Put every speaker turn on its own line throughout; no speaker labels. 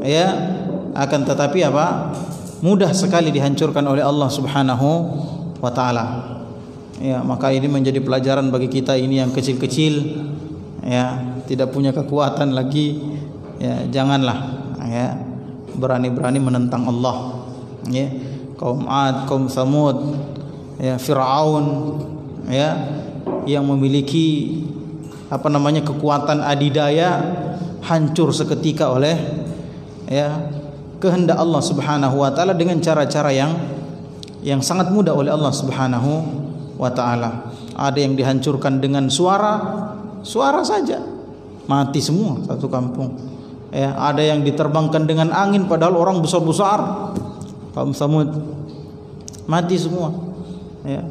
ya, akan tetapi apa? Mudah sekali dihancurkan oleh Allah Subhanahu wa taala. Ya, maka ini menjadi pelajaran bagi kita ini yang kecil-kecil, ya, tidak punya kekuatan lagi, ya, janganlah ya berani-berani menentang Allah. Ya, kaum Ad, kaum Tsamud, ya, Firaun, ya, yang memiliki kekuatan adidaya hancur seketika oleh ya kehendak Allah Subhanahu wa taala dengan cara-cara yang sangat mudah oleh Allah Subhanahu wa taala. Ada yang dihancurkan dengan suara saja, mati semua satu kampung. Ya, ada yang diterbangkan dengan angin padahal orang besar-besar, kaum Tsamud, mati semua. Ya.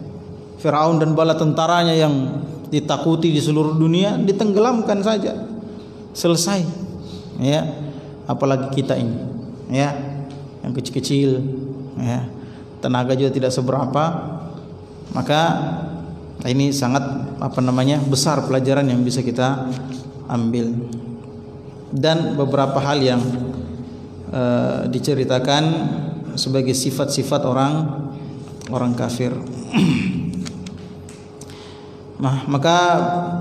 Firaun dan bala tentaranya yang ditakuti di seluruh dunia ditenggelamkan saja, selesai. Ya, apalagi kita ini, ya, yang kecil-kecil, ya, tenaga juga tidak seberapa. Maka ini sangat besar pelajaran yang bisa kita ambil. Dan beberapa hal yang diceritakan sebagai sifat-sifat orang kafir. Nah, maka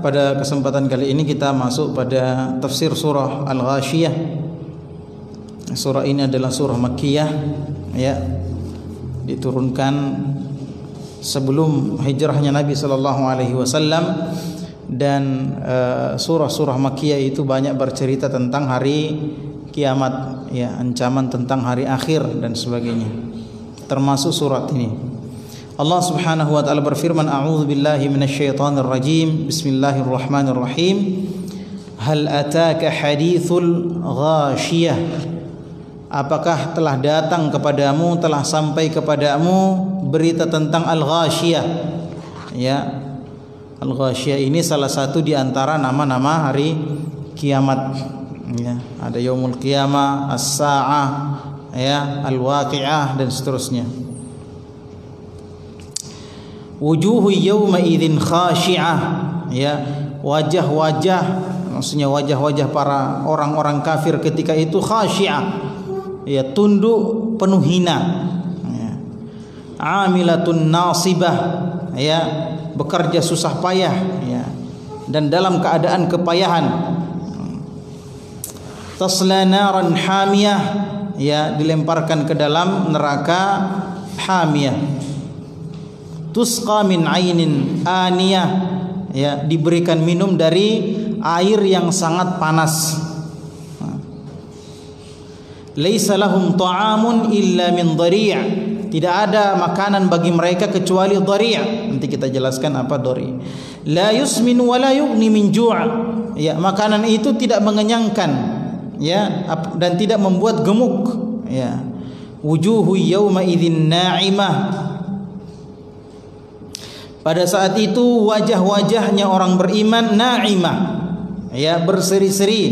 pada kesempatan kali ini kita masuk pada tafsir surah Al-Ghasyiyah. Surah ini adalah surah Makkiyah, ya, diturunkan sebelum hijrahnya Nabi sallallahu alaihi wasallam. Dan surah-surah Makkiyah itu banyak bercerita tentang hari kiamat, ya, ancaman tentang hari akhir dan sebagainya. Termasuk surat ini. Allah Subhanahu wa taala berfirman, a'udzu billahi minasyaitonir rajim. Bismillahirrahmanirrahim. Hal ataka hadithul ghasyiyah? Apakah telah datang kepadamu, telah sampai kepadamu berita tentang al-ghasyiyah? Ya, al-ghasyiyah ini salah satu di antara nama-nama hari kiamat. Ya, ada yaumul qiyamah, as-sa'ah, ya, al-waqi'ah dan seterusnya. Wujuhu yawma idzin khashi'ah, ya, wajah-wajah, maksudnya wajah-wajah para orang-orang kafir ketika itu khashi'ah, ya, tunduk penuh hina, ya. Amilatun nasibah, ya, bekerja susah payah, ya, dan dalam keadaan kepayahan. Tasla naran hamiyah, ya, dilemparkan ke dalam neraka hamiyah. Tusqa min ainin aniyah, ya, diberikan minum dari air yang sangat panas. Laisa lahum ta'amun illa min dhari', tidak ada makanan bagi mereka kecuali dhari'. Nanti kita jelaskan apa dhari'. La yusmin wa la yughni min ju', ya, makanan itu tidak mengenyangkan, ya, dan tidak membuat gemuk, ya. Wujuhu yawma idzin na'imah, pada saat itu wajah-wajahnya orang beriman na'imah, ya, berseri-seri.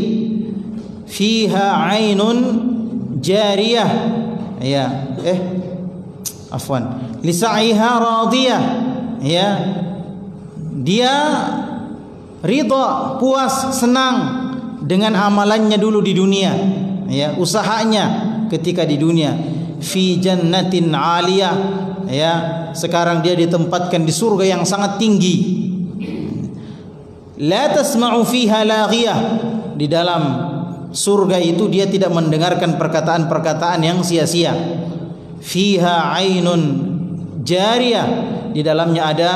Fiha ainun jariyah, ya, afwan, lisa'iha radiyah, ya, dia ridha, puas, senang dengan amalannya dulu di dunia, ya, usahanya ketika di dunia. Fi jannatin 'aliyah, ya, sekarang dia ditempatkan di surga yang sangat tinggi. La tasma'u fiha laghiyah, di dalam surga itu dia tidak mendengarkan perkataan-perkataan yang sia-sia. Fiha ainun jariyah, di dalamnya ada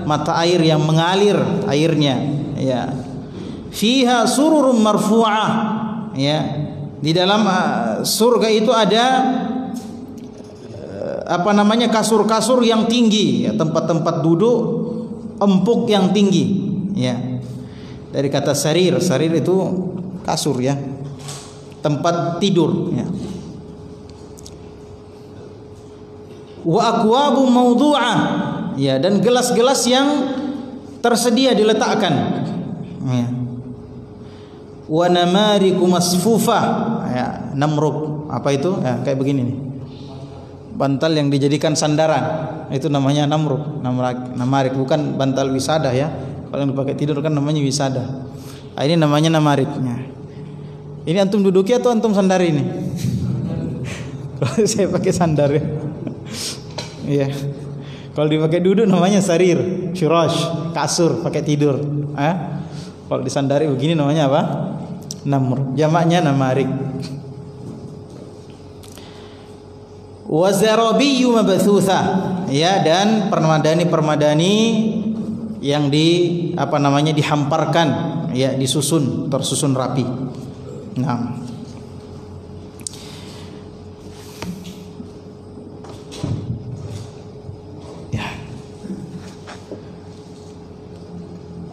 mata air yang mengalir airnya, ya. Fiha sururum marfu'ah, ya, di dalam surga itu ada kasur-kasur yang tinggi, ya, tempat-tempat duduk empuk yang tinggi, ya. Dari kata sarir, sarir itu kasur, ya, tempat tidur, ya. Wa akwabu mawdu'ah, ya, dan gelas-gelas yang tersedia diletakkan, ya. Wa namariku masfufah, ya, namruk, apa itu? Ya, kayak begini nih, bantal yang dijadikan sandaran, itu namanya namruk, namarik, bukan bantal wisada, ya. Kalau yang dipakai tidur kan namanya wisada. Ini namanya namariknya. Ini antum duduki atau antum sandari ini? Saya pakai sandar ya. Iya. Kalau dipakai duduk namanya sarir, syurash, kasur, pakai tidur. Kalau disandari begini namanya apa? Namr. Jamaknya namarik. Wa zarabiyyu mabathutha. Ya, dan permadani yang dihamparkan, ya, disusun, tersusun rapi. Nah.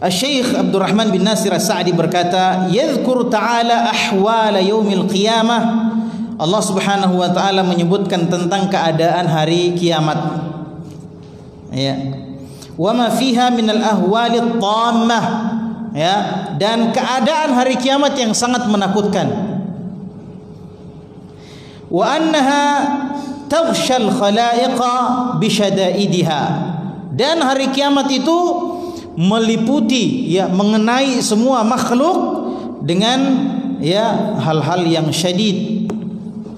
Syekh Abdurrahman bin Nasir As-Sa'di berkata, "Yadhkur ta'ala ahwala yaumil qiyamah." Allah Subhanahu wa taala menyebutkan tentang keadaan hari kiamat. Ya. Wa ma fiha minal ahwalit tammah. Ya, dan keadaan hari kiamat yang sangat menakutkan. Wa annaha taghshal khalaiqa bi syada'idiha. Dan hari kiamat itu meliputi, ya, mengenai semua makhluk dengan, ya, hal-hal yang syadid,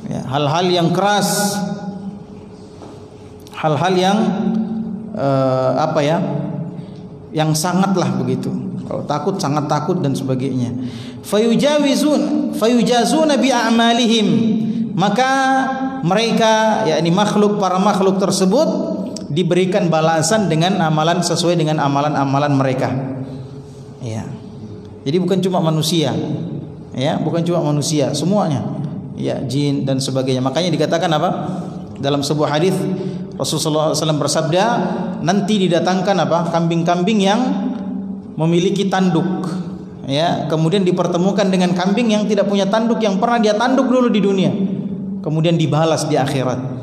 ya, hal-hal yang keras, hal-hal yang yang sangatlah begitu. Kalau takut sangat takut dan sebagainya. Fayujazuna bi a'malihim. Maka mereka, yakni para makhluk tersebut diberikan balasan dengan amalan sesuai dengan amalan-amalan mereka. Ya. Jadi bukan cuma manusia. Ya, bukan cuma manusia, semuanya. Ya, jin dan sebagainya. Makanya dikatakan apa? Dalam sebuah hadis Rasulullah SAW bersabda, nanti didatangkan kambing-kambing yang memiliki tanduk. Ya, kemudian dipertemukan dengan kambing yang tidak punya tanduk, yang pernah dia tanduk dulu di dunia. Kemudian dibalas di akhirat.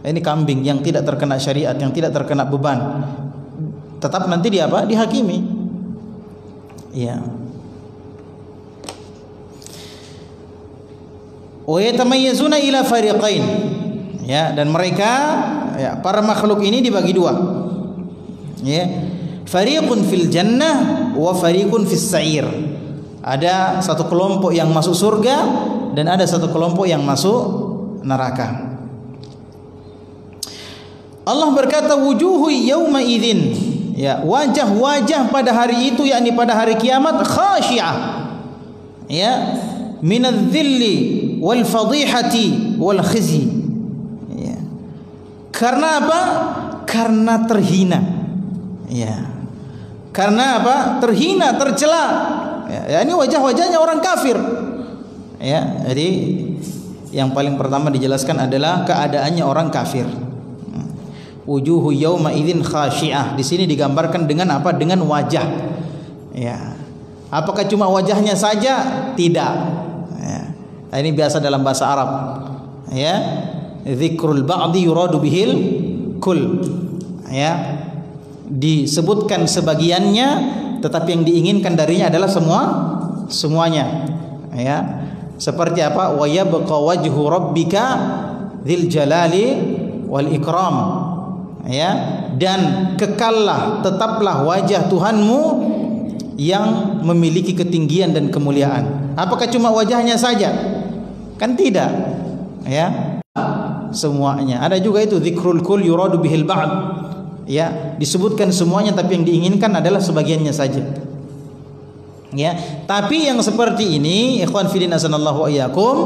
Ini kambing yang tidak terkena syariat, yang tidak terkena beban, tetap nanti dia dihakimi. Ya. Wa yatamayyazuna ila fariqain. Ya, dan mereka, ya, para makhluk ini dibagi dua. Ya. Fariqun fil jannah wa fariqun fis sa'ir. Ada satu kelompok yang masuk surga dan ada satu kelompok yang masuk neraka. Allah berkata, wujuhu yawma idzin, ya, wajah-wajah pada hari itu, yakni pada hari kiamat, khashi'ah, ya, minadh-dhilli wal fadihati wal khizi. Ya. Karena apa? Karena terhina. Ya. Karena apa? Terhina, tercela. Ya, ini wajah-wajahnya orang kafir. Ya, jadi yang paling pertama dijelaskan adalah keadaannya orang kafir. Wujuhu yauma idzin khashi'ah. Di sini digambarkan dengan apa? Dengan wajah. Ya. Apakah cuma wajahnya saja? Tidak. Ya. Ini biasa dalam bahasa Arab. Ya. Dzikrul ba'di yuradu bihil kul. Ya. Disebutkan sebagiannya, tetapi yang diinginkan darinya adalah semuanya. Ya. Seperti apa? Wa yabqa wajhu rabbika dzil jalali wal ikram. Ya, dan kekallah, tetaplah wajah Tuhanmu yang memiliki ketinggian dan kemuliaan. Apakah cuma wajahnya saja? Kan tidak. Ya, semuanya. Ada juga itu dzikrul kul yuradu bihil ba'd. Ya, disebutkan semuanya tapi yang diinginkan adalah sebagiannya saja. Ya, tapi yang seperti ini, ikhwan fillah nasallallahu wa iyyakum,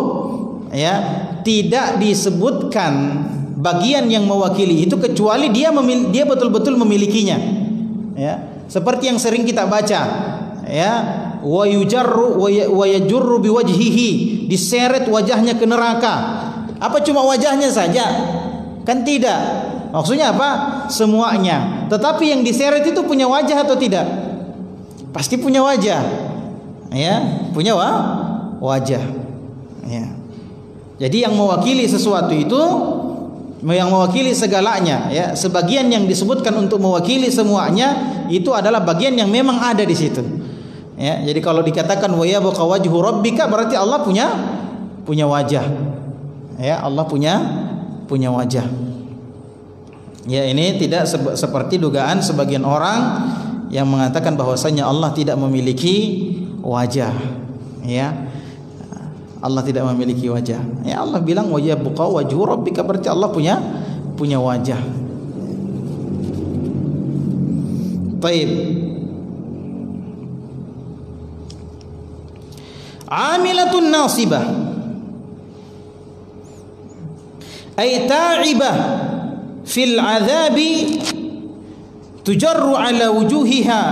ya, tidak disebutkan bagian yang mewakili itu kecuali dia betul-betul memilikinya. Ya, seperti yang sering kita baca, ya, wa yujarru wa yajurru biwajhihi, diseret wajahnya ke neraka. Apa cuma wajahnya saja? Kan tidak. Maksudnya apa? Semuanya. Tetapi yang diseret itu punya wajah atau tidak? Pasti punya wajah. Ya, punya wajah. Ya. Jadi yang mewakili sesuatu itu, yang mewakili segalanya, ya, sebagian yang disebutkan untuk mewakili semuanya itu adalah bagian yang memang ada di situ. Ya, jadi kalau dikatakan wa yabqa wajhu rabbika, berarti Allah punya wajah. Ya, Allah punya wajah. Ya, ini tidak seperti dugaan sebagian orang yang mengatakan bahwasanya Allah tidak memiliki wajah. Ya, Allah tidak memiliki wajah. Ya, Allah bilang wa yabqa wajhu rabbika, berarti Allah punya wajah. Baik. Amilatun nasibah ay ta'ibah fil azabi tujarru ala wujuhiha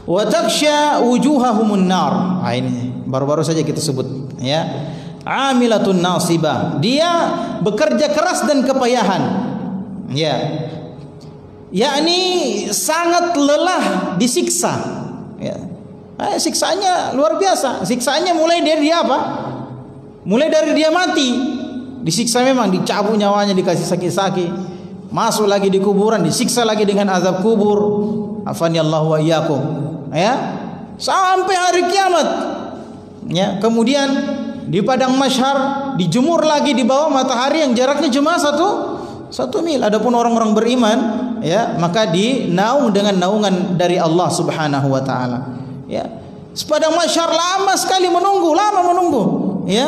wa taksha wujuhahumun nar. Ini baru-baru saja kita sebut, ya. Amilatun nasibah, dia bekerja keras dan kepayahan, ya, yakni sangat lelah disiksa, ya. Siksaannya luar biasa. Siksaannya mulai dari dia apa? Mulai dari dia mati disiksa, memang dicabut nyawanya, dikasih sakit-sakit, masuk lagi di kuburan, disiksa lagi dengan azab kubur. Afanillahu wa iyyakum, ya, sampai hari kiamat, ya. Kemudian di padang mahsyar dijemur lagi di bawah matahari yang jaraknya cuma satu mil. Adapun orang-orang beriman, ya, maka dinaung dengan naungan dari Allah Subhanahu wa taala, ya. Sepadang mahsyar lama sekali menunggu, ya,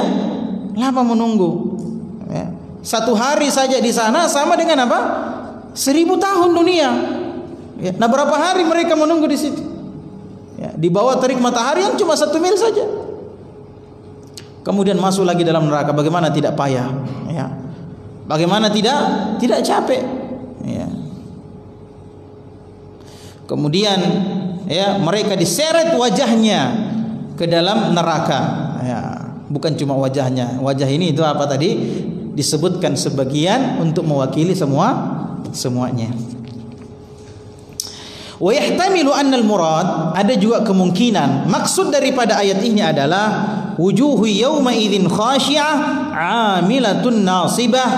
lama menunggu, ya. Satu hari saja di sana sama dengan apa? 1000 tahun dunia. Ya, nah, berapa hari mereka menunggu di situ? Ya, di bawah terik matahari yang cuma 1 mil saja. Kemudian masuk lagi dalam neraka. Bagaimana tidak payah? Ya. Bagaimana tidak capek? Ya. Kemudian, ya, mereka diseret wajahnya ke dalam neraka. Ya, bukan cuma wajahnya. Wajah ini itu apa tadi? Disebutkan sebagian untuk mewakili semuanya. Wa yahtamilu anna al-murad, ada juga kemungkinan maksud daripada ayat ini adalah wujuhu yawma idzin khashi'ah 'amilatun nasibah,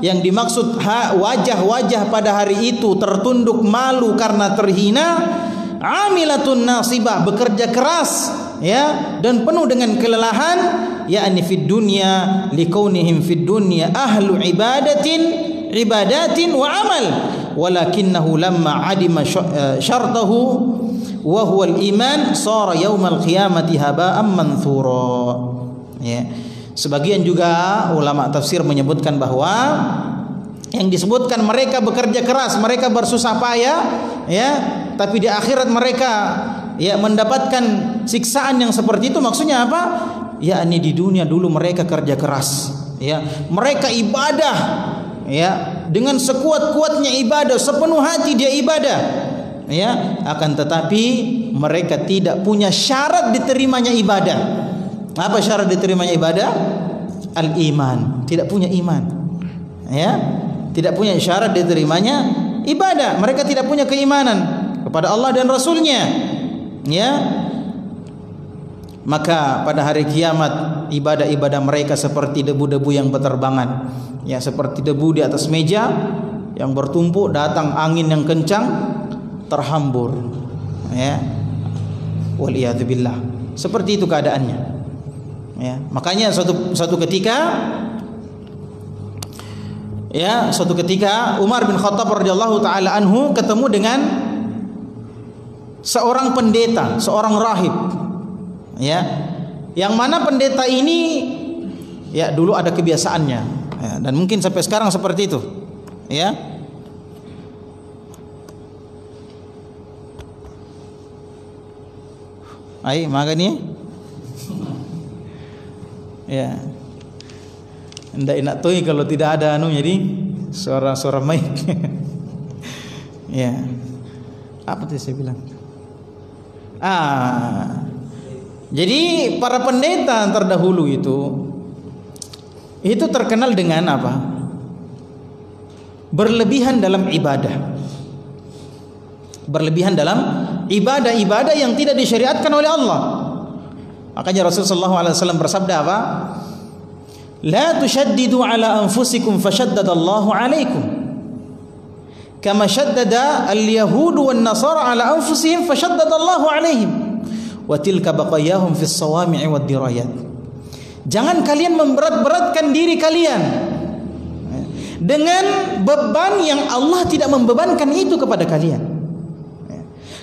yang dimaksud wajah-wajah pada hari itu tertunduk malu karena terhina, 'amilatun nasibah, bekerja keras, ya, dan penuh dengan kelelahan, yakni fid dunya likaunihim fid dunya ahlu ibadatin wa amal, walakinnahu lamma adima syartahu wa huwa al-iman sara yaumal qiyamati haba'an manthura. Ya. Sebagian juga ulama tafsir menyebutkan bahwa yang disebutkan mereka bekerja keras, mereka bersusah payah, ya, tapi di akhirat mereka, ya, mendapatkan siksaan yang seperti itu. Maksudnya apa? Yakni di dunia dulu mereka kerja keras, ya, mereka ibadah, ya, dengan sekuat-kuatnya ibadah, sepenuh hati dia ibadah, ya, akan tetapi mereka tidak punya syarat diterimanya ibadah. Apa syarat diterimanya ibadah? Al-iman. Tidak punya iman, ya, tidak punya syarat diterimanya ibadah. Mereka tidak punya keimanan kepada Allah dan Rasulnya, ya. Maka pada hari kiamat ibadah-ibadah mereka seperti debu-debu yang berterbangan, ya, seperti debu di atas meja yang bertumpuk, datang angin yang kencang terhambur, ya, waliyadzubillah. Seperti itu keadaannya, ya. Makanya suatu ketika, ya, suatu ketika Umar bin Khattab radhiyallahu taala anhu ketemu dengan seorang pendeta, seorang rahib, ya, yang mana pendeta ini, ya, dulu ada kebiasaannya, ya, dan mungkin sampai sekarang seperti itu, ya. Ai magani, ya, ndak enak tuh kalau tidak ada jadi suara mic. Ya, apa tadi saya bilang? Jadi para pendeta terdahulu itu terkenal dengan apa? Berlebihan dalam ibadah. Berlebihan dalam ibadah-ibadah yang tidak disyariatkan oleh Allah. Makanya Rasulullah SAW bersabda apa? La tushaddidu ala anfusikum fashaddadallahu alaikum, kama shaddada al-yahud wan nasara ala anfusihim fashaddadallahu alaihim, wa tilka baqayahum fis sawami'i wad dirayat. Jangan kalian memberat-beratkan diri kalian dengan beban yang Allah tidak membebankan itu kepada kalian.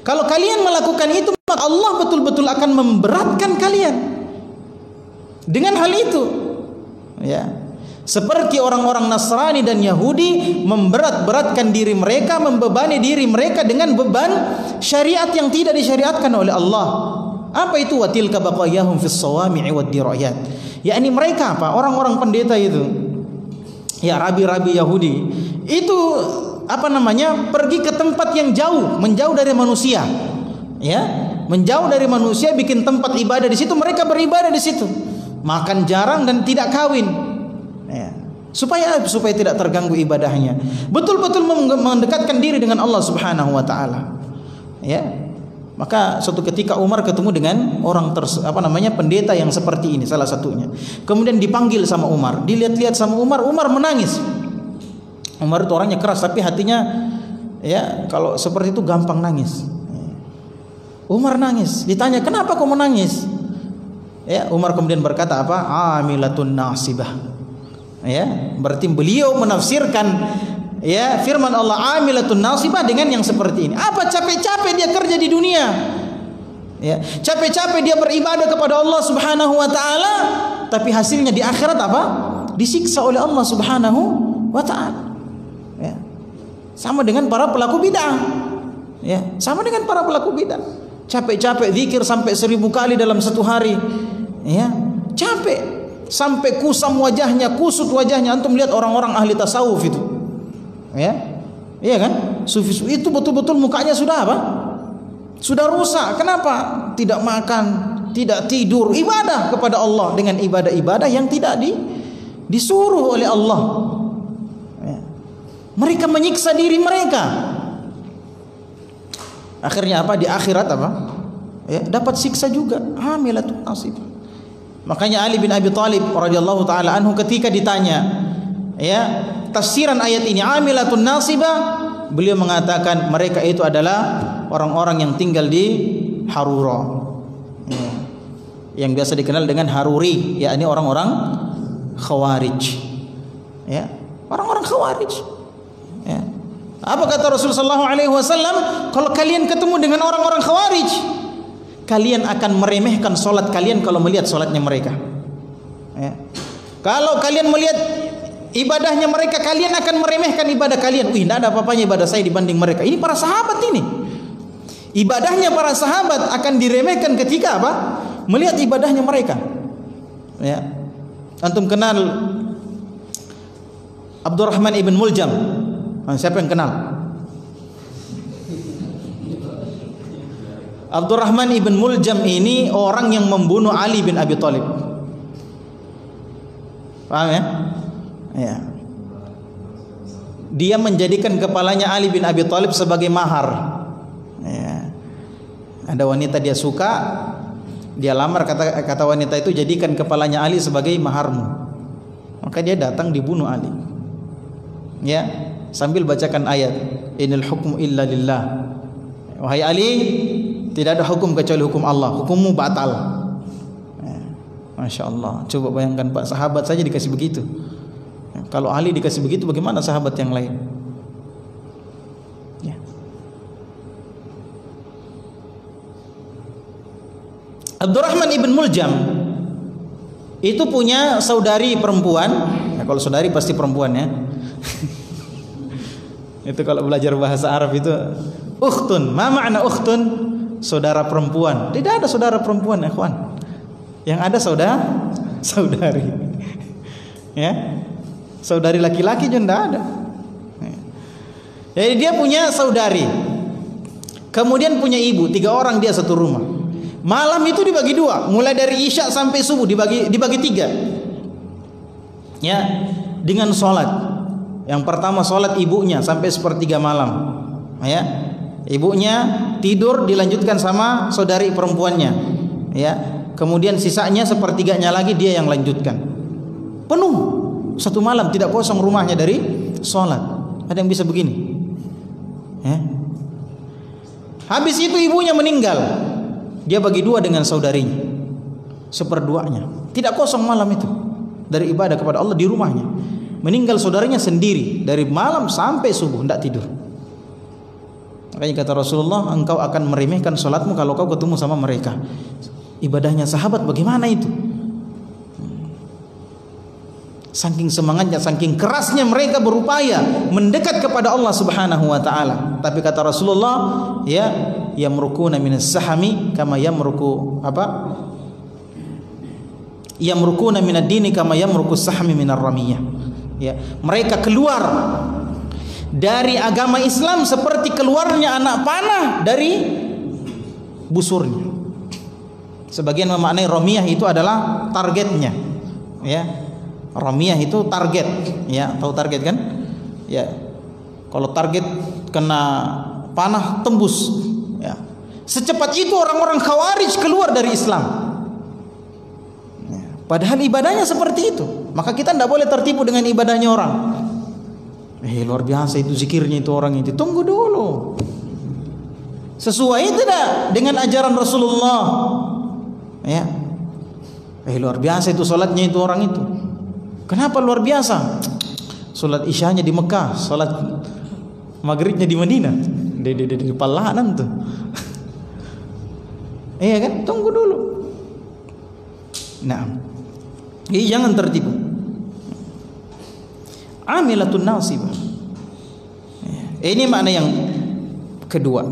Kalau kalian melakukan itu, maka Allah betul-betul akan memberatkan kalian dengan hal itu. Ya. Seperti orang-orang Nasrani dan Yahudi memberat-beratkan diri mereka, membebani diri mereka dengan beban syariat yang tidak disyariatkan oleh Allah. Apa itu? Wa tilka baqayahum fis sawami'i wad dirayat. Yakni mereka apa? Orang-orang pendeta itu. Ya, rabi-rabi Yahudi. Itu apa namanya? Pergi ke tempat yang jauh, menjauh dari manusia. Ya, menjauh dari manusia, bikin tempat ibadah di situ, mereka beribadah di situ. Makan jarang dan tidak kawin. Ya. Supaya tidak terganggu ibadahnya. Betul-betul mendekatkan diri dengan Allah Subhanahu wa taala. Ya. Maka suatu ketika Umar ketemu dengan orang pendeta yang seperti ini, salah satunya. Kemudian dipanggil sama Umar, dilihat-lihat sama Umar, Umar menangis. Umar itu orangnya keras tapi hatinya ya kalau seperti itu gampang nangis. Umar nangis, ditanya, "Kenapa kau menangis?" Ya, Umar kemudian berkata apa? Amilatun nasibah. Ya, berarti beliau menafsirkan ya firman Allah amilatun nasibah dengan yang seperti ini. Apa? Capek-capek dia kerja di dunia. Ya, capek-capek dia beribadah kepada Allah Subhanahu wa taala, tapi hasilnya di akhirat apa? Disiksa oleh Allah Subhanahu wa taala. Ya. Sama dengan para pelaku bid'ah. Ya, sama dengan para pelaku bid'ah. Capek-capek zikir sampai 1000 kali dalam satu hari. Ya, capek. Sampai kusam wajahnya, kusut wajahnya. Antum lihat orang-orang ahli tasawuf itu. Ya. Iya kan? Sufi itu betul-betul mukanya sudah apa? Sudah rusak. Kenapa? Tidak makan, tidak tidur, ibadah kepada Allah dengan ibadah-ibadah yang tidak disuruh oleh Allah. Ya. Mereka menyiksa diri mereka. Akhirnya apa? Di akhirat apa? Ya, dapat siksa juga. Amilatun nasibah. Makanya Ali bin Abi Thalib radhiyallahu taala anhu ketika ditanya ya tafsiran ayat ini amilatun nasibah, beliau mengatakan mereka itu adalah orang-orang yang tinggal di Harura. Ya. Yang biasa dikenal dengan Haruri, yakni orang-orang Khawarij. Ya, orang-orang Khawarij. Ya. Apa kata Rasulullah SAW? Kalau kalian ketemu dengan orang-orang Khawarij, kalian akan meremehkan solat kalian kalau melihat solatnya mereka. Ya. Kalau kalian melihat ibadahnya mereka, kalian akan meremehkan ibadah kalian. Wih, tidak ada apa-apanya ibadah saya dibanding mereka. Ini para sahabat ini. Ibadahnya para sahabat akan diremehkan ketika apa? Melihat ibadahnya mereka. Ya. Antum kenal Abdurrahman ibn Muljam? Siapa yang kenal? Abdurrahman ibn Muljam ini orang yang membunuh Ali bin Abi Thalib. Paham ya? Ya. Dia menjadikan kepalanya Ali bin Abi Thalib sebagai mahar. Ya. Ada wanita dia suka, dia lamar, kata wanita itu jadikan kepalanya Ali sebagai maharmu. Maka dia datang dibunuh Ali. Ya, sambil bacakan ayat, "Innal hukmu illa lillah." Wahai Ali, tidak ada hukum kecuali hukum Allah. Hukummu batal. Ya. Masya Allah. Coba bayangkan Pak, sahabat saja dikasih begitu. Ya. Kalau Ali dikasih begitu, bagaimana sahabat yang lain? Ya. Abdurrahman ibn Muljam itu punya saudari perempuan. Ya, kalau saudari pasti perempuan ya. Itu kalau belajar bahasa Arab itu ukhtun. Ma ma'na ukhtun? Saudara perempuan. Tidak ada saudara perempuan, ikhwan. Yang ada saudari. Ya. Saudari laki-laki juga tidak ada. Jadi dia punya saudari. Kemudian punya ibu, 3 orang dia satu rumah. Malam itu dibagi 2, mulai dari Isya sampai subuh dibagi 3. Ya, dengan sholat. Yang pertama sholat ibunya sampai 1/3 malam. Ya. Ibunya tidur, dilanjutkan sama saudari perempuannya. Ya. Kemudian sisanya 1/3-nya lagi dia yang lanjutkan. Penuh satu malam, tidak kosong rumahnya dari sholat. Ada yang bisa begini? Ya. Habis itu ibunya meninggal, dia bagi 2 dengan saudarinya, 1/2-nya. Tidak kosong malam itu dari ibadah kepada Allah di rumahnya. Meninggal saudaranya sendiri dari malam sampai subuh, tidak tidur. Makanya kata Rasulullah, engkau akan meremehkan salatmu kalau kau ketemu sama mereka. Ibadahnya sahabat bagaimana itu? Saking semangatnya, saking kerasnya mereka berupaya mendekat kepada Allah Subhanahu wa taala. Tapi kata Rasulullah, ya, yamrukuna minas sahami kama yamruku apa? Yamrukuna minad dini kama yamrukus sahmi minar ramiyah. Ya, mereka keluar dari agama Islam seperti keluarnya anak panah dari busurnya. Sebagian memaknai ramiyah itu adalah targetnya. Ya. Ramiyah itu target, ya, tahu target kan? Ya, kalau target kena panah tembus, ya. Secepat itu orang-orang Khawarij keluar dari Islam. Ya. Padahal ibadahnya seperti itu. Maka kita tidak boleh tertipu dengan ibadahnya orang. Luar biasa itu zikirnya itu orang itu. Tunggu dulu. Sesuai tidak dengan ajaran Rasulullah? Ya. Luar biasa itu salatnya itu orang itu. Kenapa luar biasa? Salat isyanya di Mekah, salat maghribnya di Madinah. Di palahan tuh. Iya kan? Tunggu dulu. Nah, jadi jangan tertipu. Amilatun nasibah. Ini makna yang kedua.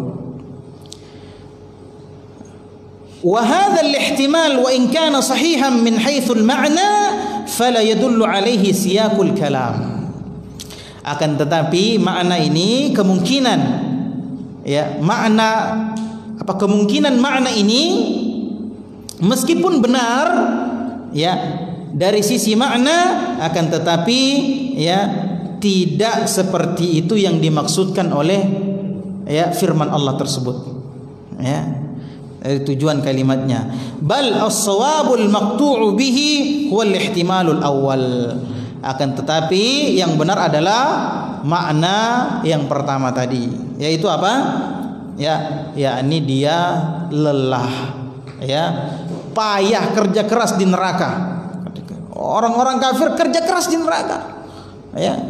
Wa hadha al-ihtimal wa in kana sahihan min haythu al-ma'na fala yadullu alaihi siyaqul kalam. Akan tetapi makna ini kemungkinan, ya, makna apa, kemungkinan makna ini meskipun benar, ya, dari sisi makna, akan tetapi, ya, tidak seperti itu yang dimaksudkan oleh, ya, firman Allah tersebut, ya, dari tujuan kalimatnya. Bal as-shawabul maqtu'u bihi huwal ihtimalul awal. Akan tetapi yang benar adalah makna yang pertama tadi, yaitu apa? Ya, yakni dia lelah, ya, payah kerja keras di neraka. Orang-orang kafir kerja keras di neraka, ya,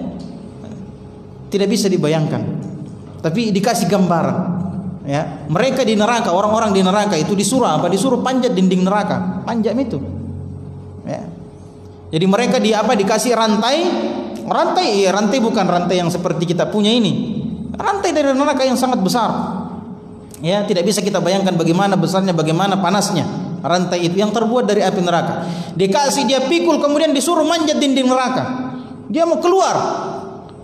tidak bisa dibayangkan. Tapi dikasih gambaran, ya, mereka di neraka, orang-orang di neraka itu disuruh apa? Disuruh panjat dinding neraka, panjat itu, ya. Jadi mereka dikasih rantai, ya, rantai bukan rantai yang seperti kita punya ini, rantai dari neraka yang sangat besar, ya, tidak bisa kita bayangkan bagaimana besarnya, bagaimana panasnya rantai itu yang terbuat dari api neraka. Dikasih, dia pikul, kemudian disuruh manjat dinding neraka, dia mau keluar,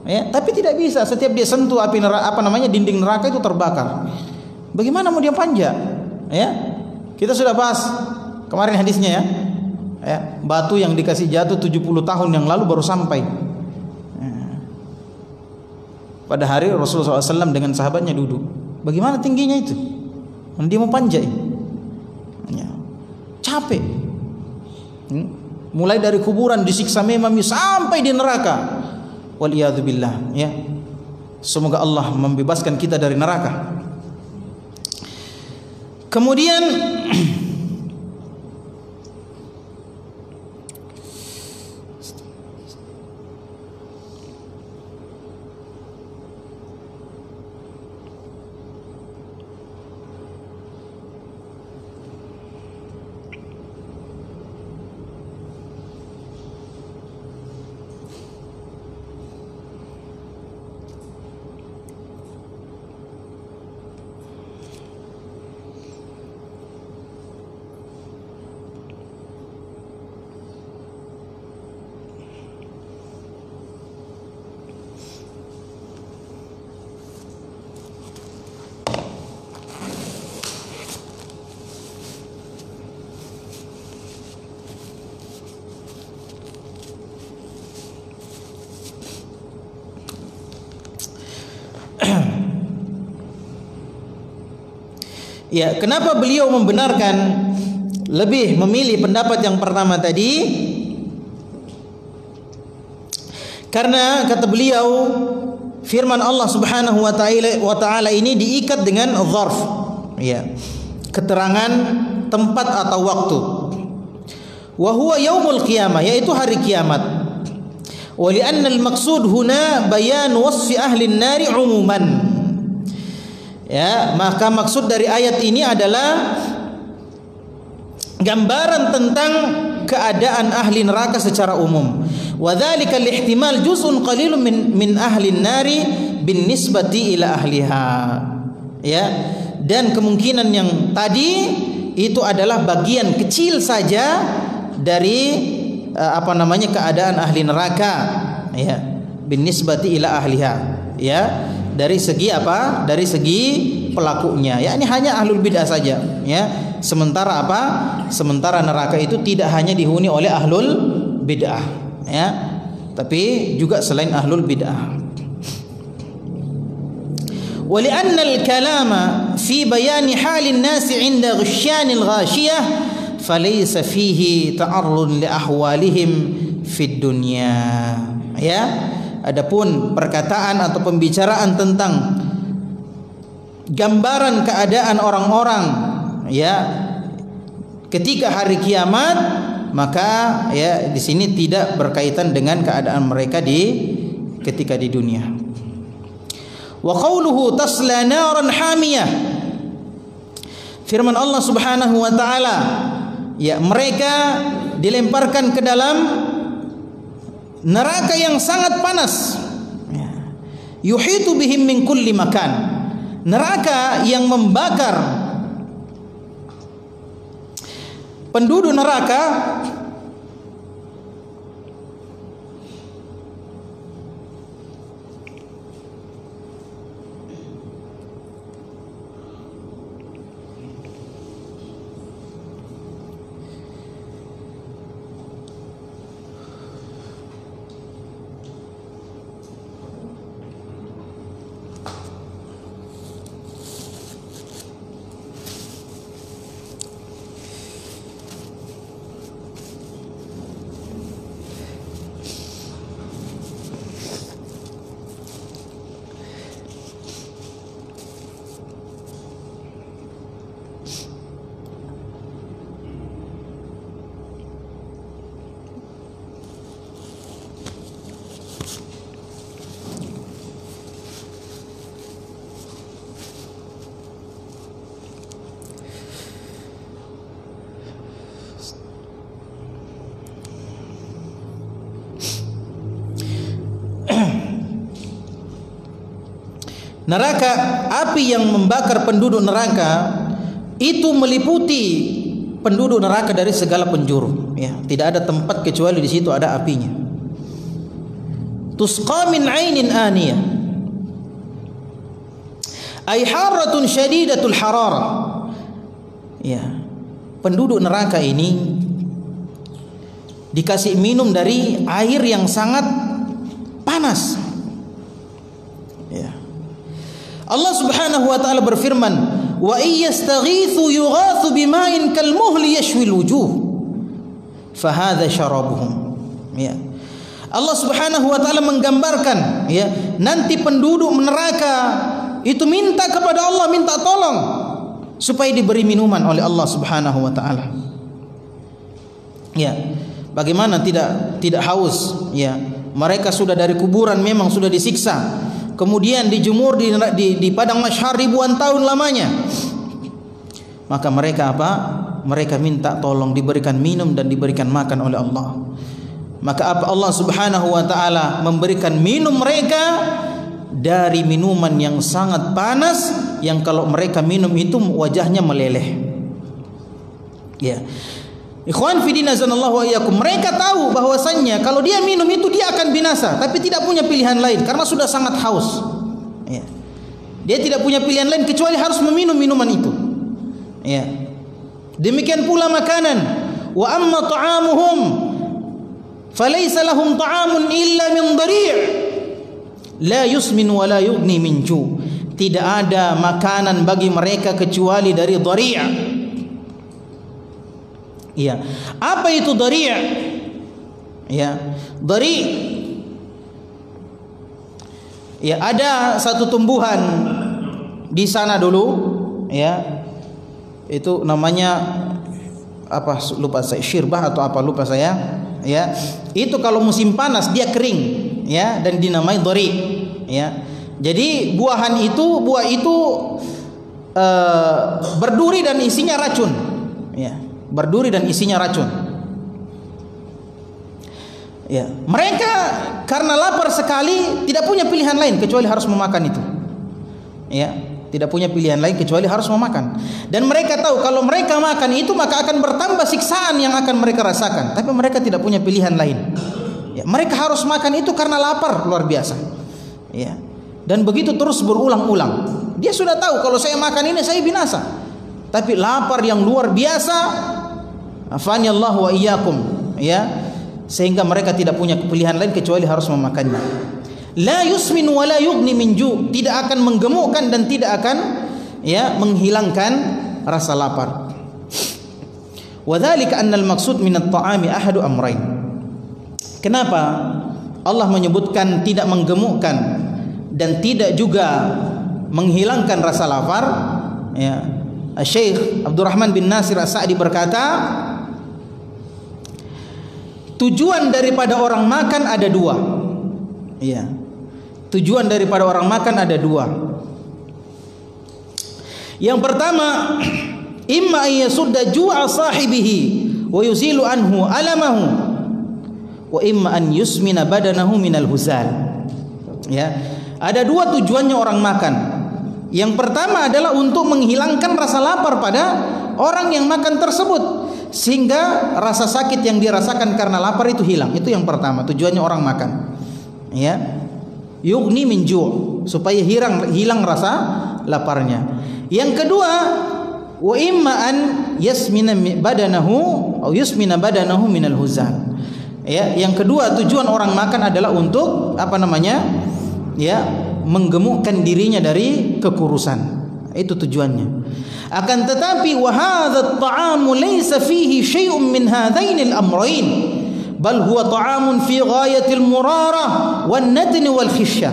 ya, tapi tidak bisa. Setiap dia sentuh api neraka, dinding neraka itu terbakar. Bagaimana mau dia panjat? Ya, kita sudah bahas kemarin hadisnya, ya. Ya, batu yang dikasih jatuh 70 tahun yang lalu baru sampai. Ya. Pada hari Rasulullah SAW dengan sahabatnya duduk. Bagaimana tingginya itu? Dia mau panjat. Ya. Capek. Mulai dari kuburan disiksa memang sampai di neraka. Waliyadzubillah, ya. Semoga Allah membebaskan kita dari neraka. Kemudian ya, kenapa beliau membenarkan, lebih memilih pendapat yang pertama tadi? Karena kata beliau, firman Allah Subhanahu wa taala ini diikat dengan dzarf, ya, keterangan tempat atau waktu. Wa huwa yaumul qiyamah, yaitu hari kiamat. Wa li'anna al-maqsud huna bayan wasfi ahli an-nari umuman. Ya, maka maksud dari ayat ini adalah gambaran tentang keadaan ahli neraka secara umum. Wa dzalika al-ihtimal juz'un qalilun min ahli an-nari bin nisbati ila ahliha. Ya, dan kemungkinan yang tadi itu adalah bagian kecil saja dari keadaan ahli neraka, ya, bin nisbati ila ahliha, ya, dari segi apa? Dari segi pelakunya. Ya, ini hanya ahlul bid'ah saja, ya. Sementara apa? Sementara neraka itu tidak hanya dihuni oleh ahlul bid'ah, ya, tapi juga selain ahlul bid'ah. ولأن الكلام في بيان حال الناس عند غشيان الغاشية فليس فيه تعرض لأحوالهم في الدنيا. Ya, adapun perkataan atau pembicaraan tentang gambaran keadaan orang-orang, ya, ketika hari kiamat, maka ya di sini tidak berkaitan dengan keadaan mereka ketika di dunia. Wa qawluhu tasla naran hamiyah, firman Allah Subhanahu wa taala, ya, mereka dilemparkan ke dalam neraka yang sangat panas, ya, yuhitu bihim min kulli makan, neraka yang membakar penduduk neraka neraka, api yang membakar penduduk neraka itu meliputi penduduk neraka dari segala penjuru, ya, tidak ada tempat kecuali di situ ada apinya. Tusqa min 'ainin aniyah ay haratun syadidatul hararah, ya, penduduk neraka ini dikasih minum dari air yang sangat panas, ya. Allah Subhanahu wa taala berfirman, wa iyastaghithu yughathu bima'in kalmuhli yashwil wujuh fahadha syarabuhum, ya. Allah Subhanahu wa taala menggambarkan, ya, nanti penduduk neraka itu minta kepada Allah, minta tolong supaya diberi minuman oleh Allah Subhanahu wa taala. Ya, bagaimana tidak haus, ya. Mereka sudah dari kuburan memang sudah disiksa, kemudian dijemur di padang mahsyar ribuan tahun lamanya. Maka mereka apa? Mereka minta tolong diberikan minum dan diberikan makan oleh Allah. Maka apa? Allah Subhanahu wa taala memberikan minum mereka dari minuman yang sangat panas, yang kalau mereka minum itu wajahnya meleleh. Ya. Ikhwan fillah azanallahu wa iyyakum, mereka tahu bahwasannya kalau dia minum itu dia akan binasa, tapi tidak punya pilihan lain karena sudah sangat haus. Ya. Dia tidak punya pilihan lain kecuali harus meminum minuman itu. Ya. Demikian pula makanan. Wa amma ta'amuhum falaysa lahum ta'amun illa min dari' la yusmin wa la yughni min ju'. Tidak ada makanan bagi mereka kecuali dari dari'. Ya, apa itu dari'? Ya, dari', ya, ada satu tumbuhan di sana dulu, ya, itu namanya apa? Lupa saya, syirbah atau apa lupa saya. Ya, itu kalau musim panas dia kering, ya, dan dinamai dari'. Ya, jadi buah itu berduri dan isinya racun. Ya, berduri dan isinya racun. Ya, mereka karena lapar sekali tidak punya pilihan lain kecuali harus memakan itu. Ya, tidak punya pilihan lain kecuali harus memakan. Dan mereka tahu kalau mereka makan itu maka akan bertambah siksaan yang akan mereka rasakan. Tapi mereka tidak punya pilihan lain. Ya, mereka harus makan itu karena lapar luar biasa. Ya, dan begitu terus berulang-ulang. Dia sudah tahu kalau saya makan ini saya binasa. Tapi lapar yang luar biasa. Afani Allah wa iyyakum. Ya. Sehingga mereka tidak punya pilihan lain kecuali harus memakannya. La yusmin wa la yughni min ju', tidak akan menggemukkan dan tidak akan menghilangkan rasa lapar. Wa dzalika anna al-maqsud min at-ta'ami ahadu amrayn. Kenapa Allah menyebutkan tidak menggemukkan dan tidak juga menghilangkan rasa lapar? Ya, Syekh Abdurrahman bin Nasir As-Sa'di berkata, tujuan daripada orang makan ada dua. Ya. Tujuan daripada orang makan ada dua. Yang pertama, imma yasudda ju'a sahibihi wa yuzilu anhu alamahu wa imma an yusmina badanahu minal huzal. Ya. Ada dua tujuannya orang makan. Yang pertama adalah untuk menghilangkan rasa lapar pada orang yang makan tersebut, sehingga rasa sakit yang dirasakan karena lapar itu hilang. Itu yang pertama, tujuannya orang makan. Ya. Yughni min ju', supaya hilang rasa laparnya. Yang kedua, wa imma an yasmina badanahu atau yusmina badanahu minal huzan. Ya, yang kedua tujuan orang makan adalah untuk ya, menggemukkan dirinya dari kekurusan. Itu tujuannya. Akan tetapi wa hadzal ta'amu laysa fihi syai'un min hadzainil amrayn, bal huwa ta'amun fi ghayatil murarah wan natni wal khisya.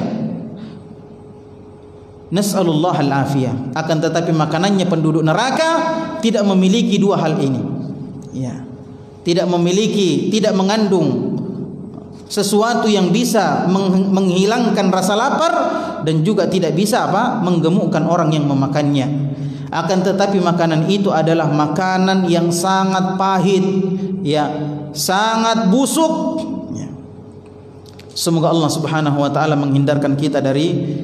Nas'alullah al-afiyah. Akan tetapi makanannya penduduk neraka tidak memiliki dua hal ini. Ya. Tidak mengandung sesuatu yang bisa menghilangkan rasa lapar dan juga tidak bisa menggemukkan orang yang memakannya. Akan tetapi makanan itu adalah makanan yang sangat pahit, ya, sangat busuk. Ya. Semoga Allah Subhanahu wa taala menghindarkan kita dari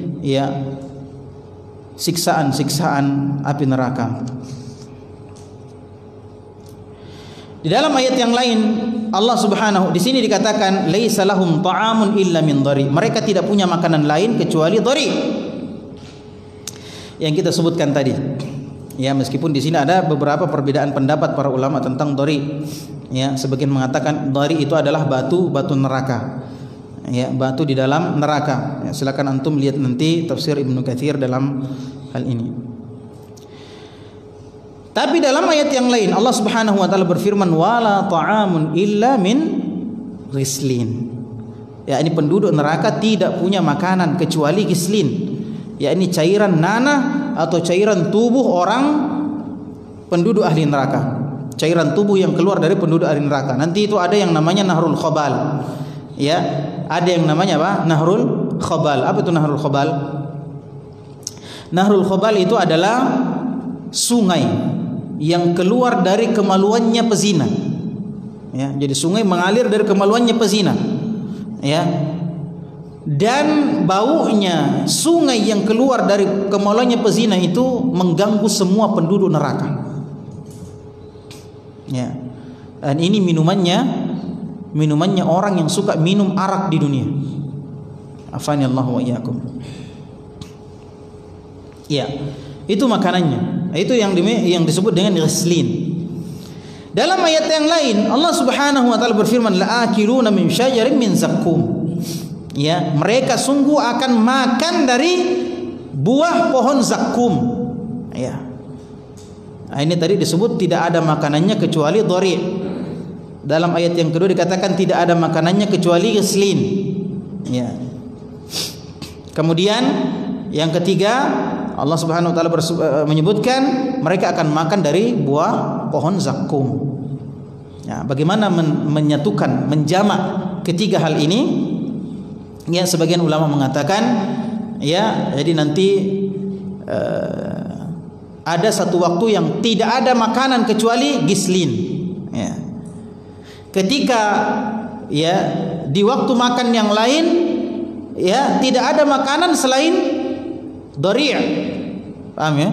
siksaan-siksaan api neraka. Di dalam ayat yang lain Allah Subhanahu di sini dikatakan laisa lahum ta'amun illa min dhari. Mereka tidak punya makanan lain kecuali dhari. Yang kita sebutkan tadi. Ya, meskipun di sini ada beberapa perbedaan pendapat para ulama tentang dhari. Ya, sebagian mengatakan dhari itu adalah batu neraka. Ya, batu di dalam neraka. Ya, silakan antum lihat nanti tafsir Ibnu Katsir dalam hal ini. Tapi dalam ayat yang lain Allah Subhanahu wa taala berfirman wala ta'amun illa min ghislin. Ya, ini penduduk neraka tidak punya makanan kecuali ghislin. Ya, ini cairan nanah atau cairan tubuh orang penduduk ahli neraka. Cairan tubuh yang keluar dari penduduk ahli neraka. Nanti itu ada yang namanya nahrul khabal. Ya, ada yang namanya apa? Nahrul khabal. Apa itu nahrul khabal? Nahrul khabal itu adalah sungai yang keluar dari kemaluannya pezina. Ya, jadi sungai mengalir dari kemaluannya pezina. Ya. Dan baunya sungai yang keluar dari kemaluannya pezina itu mengganggu semua penduduk neraka. Ya. Dan ini minumannya orang yang suka minum arak di dunia. Afanillahu wa iyyakum. Ya. Itu makanannya. Itu yang disebut dengan ghislin. Dalam ayat yang lain Allah Subhanahu wa taala berfirman la'akiluna min syajarin min zakkum. Ya, mereka sungguh akan makan dari buah pohon zakkum. Ya. Nah, ini tadi disebut tidak ada makanannya kecuali dhari. Dalam ayat yang kedua dikatakan tidak ada makanannya kecuali ghislin. Ya. Kemudian yang ketiga Allah Subhanahu wa taala menyebutkan mereka akan makan dari buah pohon zakkum. Ya, bagaimana menyatukan, menjamak ketiga hal ini? Ya, sebagian ulama mengatakan ya, jadi nanti ada satu waktu yang tidak ada makanan kecuali gislin. Ya. Ketika ya di waktu makan yang lain ya tidak ada makanan selain dhari'. Paham ya?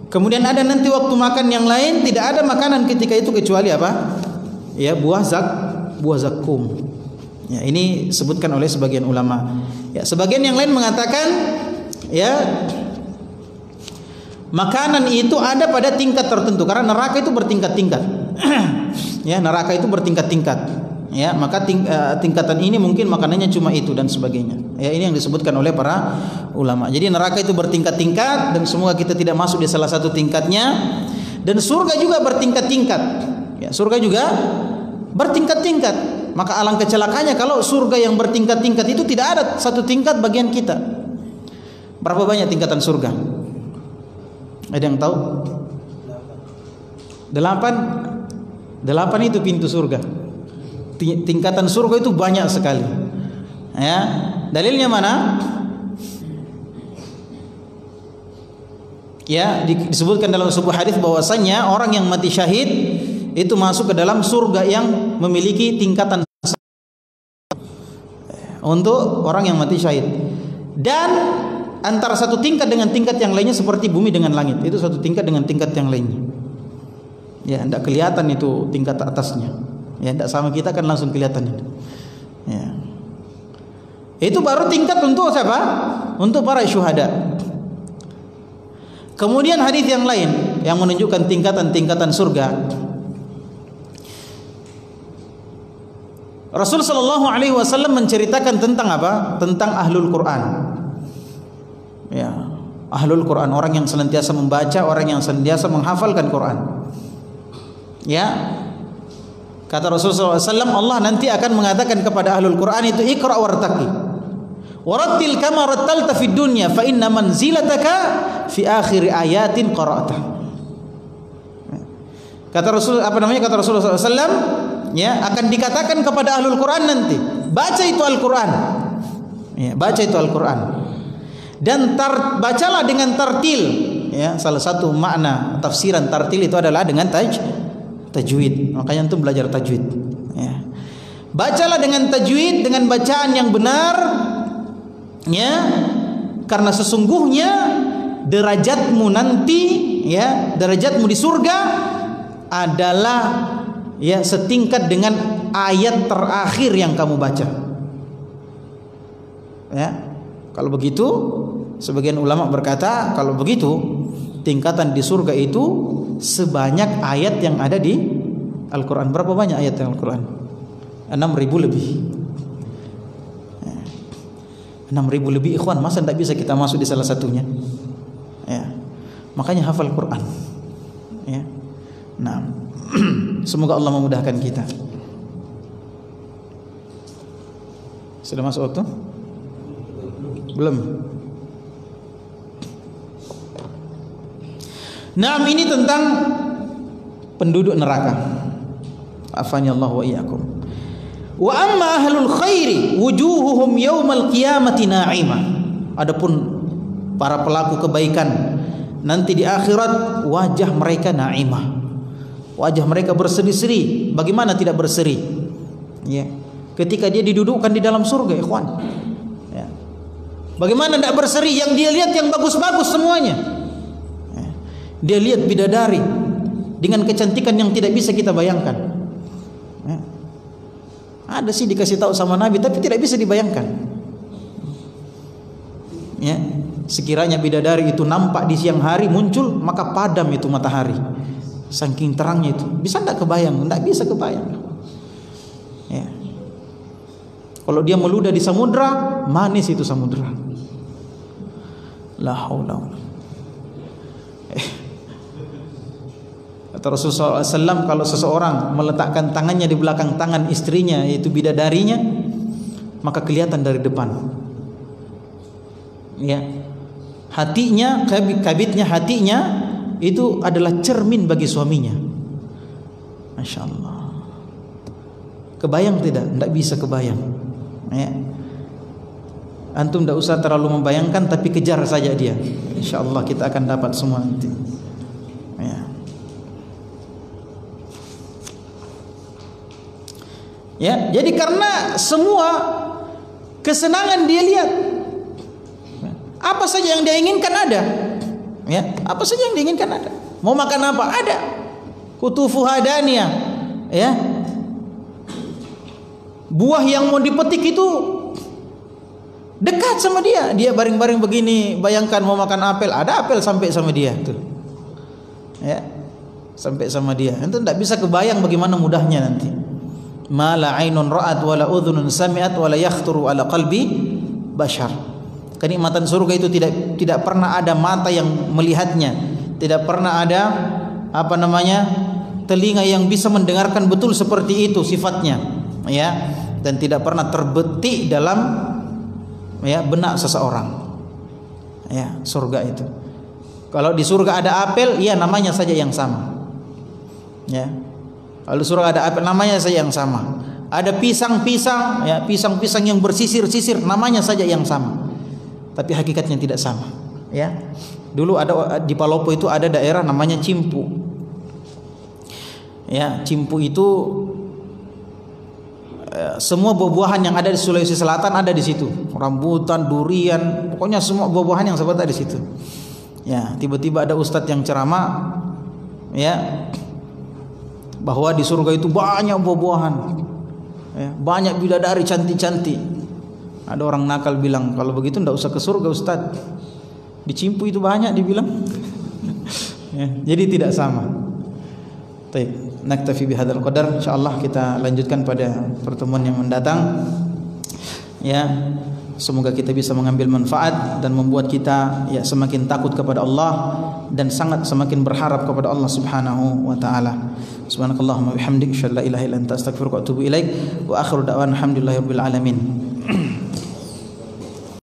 Kemudian ada nanti waktu makan yang lain tidak ada makanan ketika itu kecuali apa? Ya buah zakum. Ya, ini disebutkan oleh sebagian ulama. Ya, sebagian yang lain mengatakan ya makanan itu ada pada tingkat tertentu karena neraka itu bertingkat-tingkat. Ya, neraka itu bertingkat-tingkat. Ya, maka tingkatan ini mungkin makanannya cuma itu dan sebagainya. Ya, ini yang disebutkan oleh para ulama. Jadi neraka itu bertingkat-tingkat dan semoga kita tidak masuk di salah satu tingkatnya. Dan surga juga bertingkat-tingkat. Ya, surga juga bertingkat-tingkat. Maka alangkah celakanya kalau surga yang bertingkat-tingkat itu tidak ada satu tingkat bagian kita. Berapa banyak tingkatan surga? Ada yang tahu? 8 itu pintu surga. Tingkatan surga itu banyak sekali. Ya, dalilnya mana? Ya, disebutkan dalam sebuah hadis bahwasanya orang yang mati syahid itu masuk ke dalam surga yang memiliki tingkatan untuk orang yang mati syahid. Dan antara satu tingkat dengan tingkat yang lainnya seperti bumi dengan langit. Itu satu tingkat dengan tingkat yang lainnya. Ya, tidak kelihatan itu tingkat atasnya. Ya, tidak sama kita kan langsung kelihatan itu. Ya. Itu baru tingkat untuk siapa? Untuk para syuhada. Kemudian hadis yang lain yang menunjukkan tingkatan-tingkatan surga. Rasul sallallahu alaihi wasallam menceritakan tentang apa? Tentang ahlul Quran. Ya, ahlul Quran, orang yang senantiasa membaca, orang yang senantiasa menghafalkan Quran. Ya. Kata Rasul sallallahu alaihi wasallam, Allah nanti akan mengatakan kepada ahlul Quran itu iqra wartaqi. Warattil kama rattalta fid dunya fa inna manzilataka fi akhir ayatin qara'ta. Kata Rasul kata Rasulullah sallallahu alaihi wasallam, ya, akan dikatakan kepada ahlul Quran nanti, baca itu Al-Quran. Ya, baca itu Al-Quran. Dan bacalah dengan tartil. Ya, salah satu makna tafsiran tartil itu adalah dengan tajwid. Makanya antum belajar tajwid. Ya. Bacalah dengan tajwid, dengan bacaan yang benar. Ya, karena sesungguhnya derajatmu nanti, ya, derajatmu di surga adalah ya setingkat dengan ayat terakhir yang kamu baca. Ya, kalau begitu, sebagian ulama berkata kalau begitu tingkatan di surga itu sebanyak ayat yang ada di Al-Quran. Berapa banyak ayat yang Al-Quran? 6.000 lebih. 6.000 lebih, ikhwan, masa tidak bisa kita masuk di salah satunya? Ya, makanya hafal Quran. Ya, nah, semoga Allah memudahkan kita. Sudah masuk waktu? Belum. Nah, ini tentang penduduk neraka. Afani Allah wa iyyakum. Wa amma ahlul khairi wujuhuhum yaumal qiyamati na'imah. Adapun para pelaku kebaikan nanti di akhirat wajah mereka na'imah. Wajah mereka berseri-seri. Bagaimana tidak berseri? Ya, ketika dia didudukkan di dalam surga, ikhwan. Ya. Bagaimana tidak berseri? Yang dia lihat yang bagus-bagus semuanya. Ya. Dia lihat bidadari dengan kecantikan yang tidak bisa kita bayangkan. Ya. Ada sih dikasih tahu sama Nabi, tapi tidak bisa dibayangkan. Ya, sekiranya bidadari itu nampak di siang hari muncul, maka padam itu matahari. Saking terangnya itu, bisa tidak kebayang? Tidak bisa kebayang. Ya. Kalau dia meludah di samudra, manis itu samudra. La haula. Kata Rasulullah SAW, kalau seseorang meletakkan tangannya di belakang tangan istrinya, yaitu bidadarinya, maka kelihatan dari depan. Ya, hatinya, kabitnya hatinya itu adalah cermin bagi suaminya. Masya Allah. Kebayang tidak? Tidak bisa kebayang. Ya. Antum tidak usah terlalu membayangkan, tapi kejar saja dia. Insya Allah kita akan dapat semua nanti. Ya, jadi karena semua kesenangan dia lihat. Apa saja yang dia inginkan ada. Ya, apa saja yang diinginkan ada. Mau makan apa? Ada. Kutufuha daniyah. Ya. Buah yang mau dipetik itu dekat sama dia. Dia baring-baring begini, bayangkan mau makan apel, ada apel sampai sama dia tuh. Ya. Sampai sama dia. Itu tidak bisa kebayang bagaimana mudahnya nanti. Ma la ainun ra'at wa la udhunun sami'at wa la yakhturu ala qalbi bashar. Kenikmatan surga itu tidak pernah ada mata yang melihatnya, tidak pernah ada telinga yang bisa mendengarkan betul seperti itu sifatnya, ya, dan tidak pernah terbetik dalam benak seseorang. Ya, surga itu. Kalau di surga ada apel, ya namanya saja yang sama. Ya. Kalau surga ada apel, namanya saja yang sama. Ada pisang-pisang, ya, pisang-pisang yang bersisir-sisir, namanya saja yang sama. Tapi hakikatnya tidak sama, ya. Dulu ada di Palopo itu ada daerah namanya Cimpu. Ya, Cimpu itu semua buah-buahan yang ada di Sulawesi Selatan ada di situ. Rambutan, durian, pokoknya semua buah-buahan yang ada di situ. Ya, tiba-tiba ada ustadz yang ceramah, ya, bahwa di surga itu banyak buah-buahan, ya, banyak bidadari cantik-cantik. Ada orang nakal bilang, kalau begitu tidak usah ke surga Ustaz, di Cimpu itu banyak dibilang. Ya, jadi tidak sama. Baik, naktafi bihadzal qadar. Insyaallah kita lanjutkan pada pertemuan yang mendatang. Ya, semoga kita bisa mengambil manfaat dan membuat kita semakin takut kepada Allah dan semakin berharap kepada Allah Subhanahu wa taala. Subhanakallahumma bihamdika asyhadu an la ilaha illa anta astaghfiruka wa atubu ilaik wa akhiru da'wana alhamdulillahirabbil alamin.